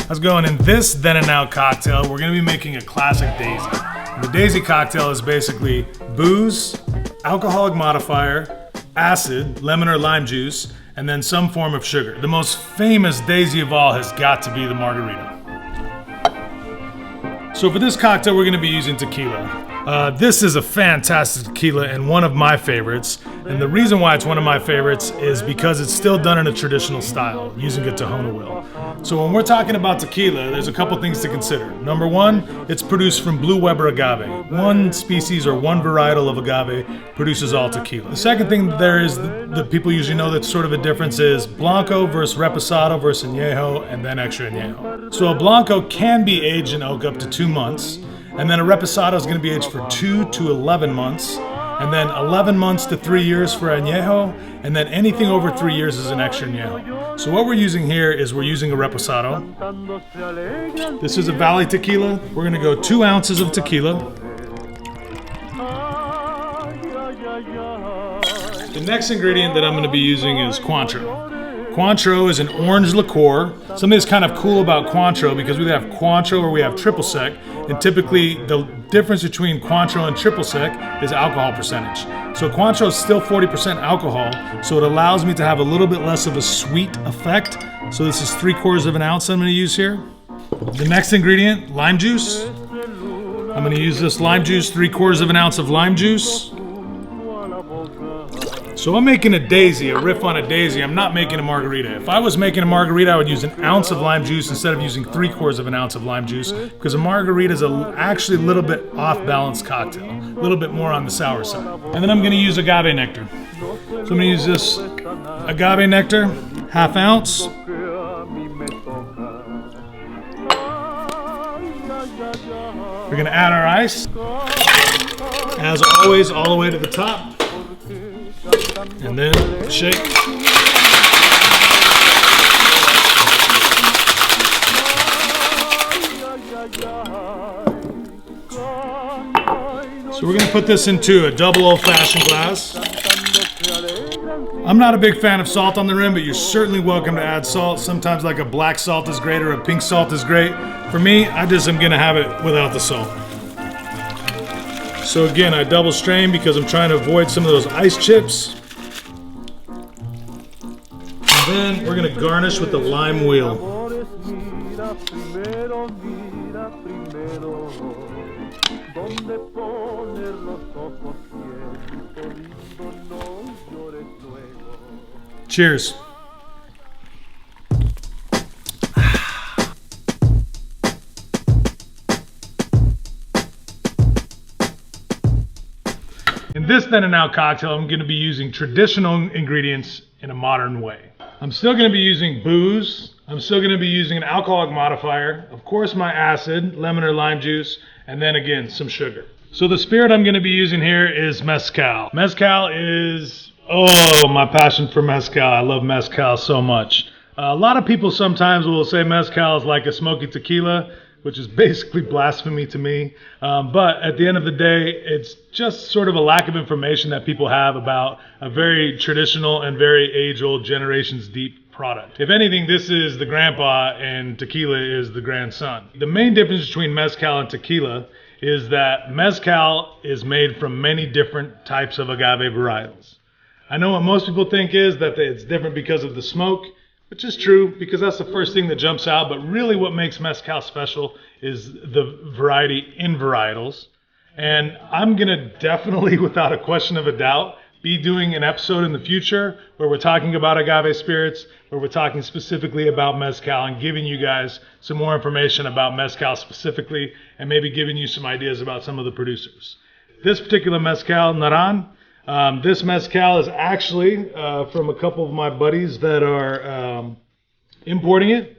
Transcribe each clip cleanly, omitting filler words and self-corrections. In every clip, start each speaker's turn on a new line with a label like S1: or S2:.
S1: How's it going? In this then and now cocktail, we're going to be making a classic Daisy. And the Daisy cocktail is basically booze, alcoholic modifier, acid, lemon or lime juice, and then some form of sugar. The most famous Daisy of all has got to be the margarita. So for this cocktail, we're going to be using tequila. This is a fantastic tequila and one of my favorites. And the reason why it's one of my favorites is because it's still done in a traditional style, using a Tohono wheel. So when we're talking about tequila, there's a couple things to consider. Number one, it's produced from Blue Weber agave. One species or one varietal of agave produces all tequila. The second thing there is that people usually know that's sort of a difference is Blanco versus Reposado versus Añejo and then extra Añejo. So a Blanco can be aged in oak up to 2 months. And then a Reposado is going to be aged for 2 to 11 months. And then 11 months to 3 years for Añejo. And then anything over 3 years is an extra Añejo. So what we're using here is we're using a Reposado. This is a Valley tequila. We're going to go 2 ounces of tequila. The next ingredient that I'm going to be using is Cointreau. Cointreau is an orange liqueur. Something that's kind of cool about Cointreau, because we have Cointreau or we have triple sec, and typically the difference between Cointreau and triple sec is alcohol percentage. So Cointreau is still 40% alcohol, so it allows me to have a little bit less of a sweet effect. So this is 3/4 of an ounce I'm going to use here. The next ingredient, lime juice. I'm going to use this lime juice, 3/4 of an ounce of lime juice. So I'm making a Daisy, a riff on a Daisy. I'm not making a margarita. If I was making a margarita, I would use 1 ounce of lime juice instead of using 3/4 of an ounce of lime juice, because a margarita is actually a little bit off-balance cocktail, a little bit more on the sour side. And then I'm going to use agave nectar. So I'm going to use this agave nectar, 1/2 ounce. We're going to add our ice, as always, all the way to the top. And then shake. So we're going to put this into a double old-fashioned glass. I'm not a big fan of salt on the rim, but you're certainly welcome to add salt. Sometimes like a black salt is great or a pink salt is great. For me, I just am going to have it without the salt. So again, I double strain because I'm trying to avoid some of those ice chips. And then we're going to garnish with the lime wheel. Cheers. In this then and now cocktail, I'm going to be using traditional ingredients in a modern way. I'm still going to be using booze. I'm still going to be using an alcoholic modifier. Of course, my acid, lemon or lime juice, and then again, some sugar. So the spirit I'm going to be using here is mezcal. Mezcal is, my passion for mezcal. I love mezcal so much. A lot of people sometimes will say mezcal is like a smoky tequila, which is basically blasphemy to me. But at the end of the day, it's just sort of a lack of information that people have about a very traditional and very age-old, generations deep product. If anything, this is the grandpa and tequila is the grandson. The main difference between mezcal and tequila is that mezcal is made from many different types of agave varietals. I know what most people think is that it's different because of the smoke, which is true, because that's the first thing that jumps out, but really what makes mezcal special is the variety in varietals. And I'm going to definitely, without a question of a doubt, be doing an episode in the future where we're talking about agave spirits, where we're talking specifically about mezcal and giving you guys some more information about mezcal specifically, and maybe giving you some ideas about some of the producers. This particular mezcal, Naran, this mezcal is actually from a couple of my buddies that are importing it.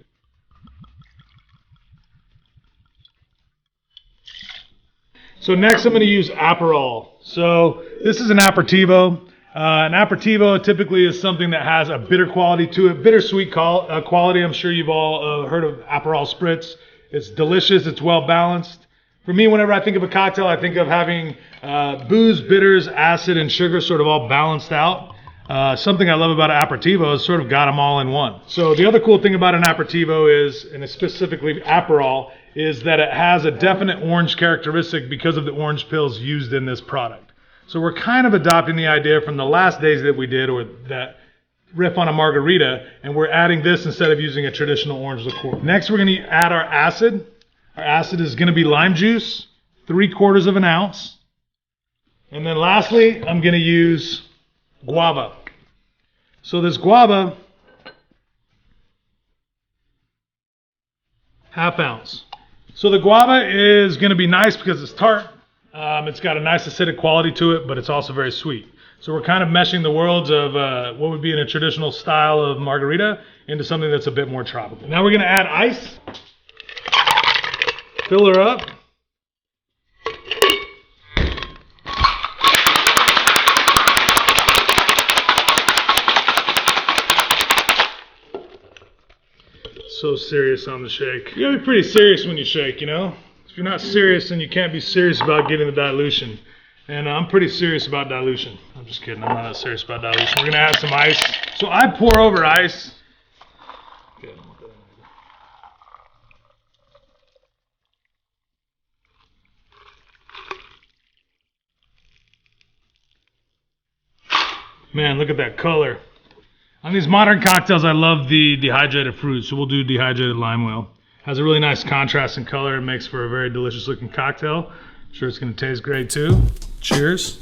S1: So next I'm going to use Aperol. So this is an Apertivo. An Apertivo typically is something that has a bitter quality to it, bittersweet quality. I'm sure you've all heard of Aperol Spritz. It's delicious. It's well balanced. For me, whenever I think of a cocktail, I think of having booze, bitters, acid, and sugar sort of all balanced out. Something I love about an Apertivo is sort of got them all in one. So the other cool thing about an Apertivo is, and it's specifically Aperol, is that it has a definite orange characteristic because of the orange pills used in this product. So we're kind of adopting the idea from the last days that we did, or that riff on a margarita, and we're adding this instead of using a traditional orange liqueur. Next, we're going to add our acid. Our acid is going to be lime juice, 3/4 of an ounce. And then lastly, I'm going to use guava. So this guava, 1/2 ounce. So the guava is going to be nice because it's tart. It's got a nice acidic quality to it, but it's also very sweet. So we're kind of meshing the worlds of what would be in a traditional style of margarita into something that's a bit more tropical. Now we're going to add ice. Fill her up. So serious on the shake. You gotta be pretty serious when you shake, you know? If you're not serious, then you can't be serious about getting the dilution. And I'm pretty serious about dilution. I'm just kidding, I'm not that serious about dilution. We're gonna add some ice. So I pour over ice. Man, look at that color. On these modern cocktails, I love the dehydrated fruit, so we'll do dehydrated lime oil. Has a really nice contrast in color. It makes for a very delicious looking cocktail. I'm sure it's going to taste great too. Cheers.